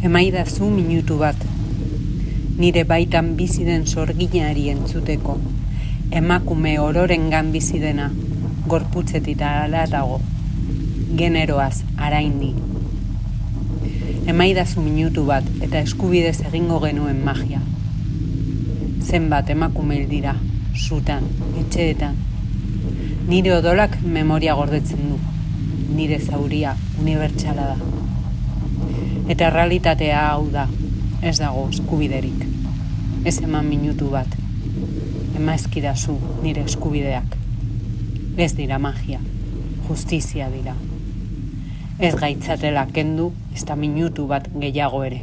Emaidazu minutu bat, nire baitan bizi den sorginari entzuteko, emakume ororengan bizi dena, gorputzetik haratago, generoaz haraindi. Emaidazu minutu bat eta eskubidez egingo genuen magia. Zenbat emakume hil dira, sutan, etxeetan. Nire odolak memoria gordetzen du, nire zauria unibertsala da. Eta realitatea hau da, ez dago eskubiderik. Ez eman minutu bat, emaizkidazu nire eskubideak. Ez dira magia, justizia dira. Ez gaitzatela kendu, ez da minutu bat gehiago ere.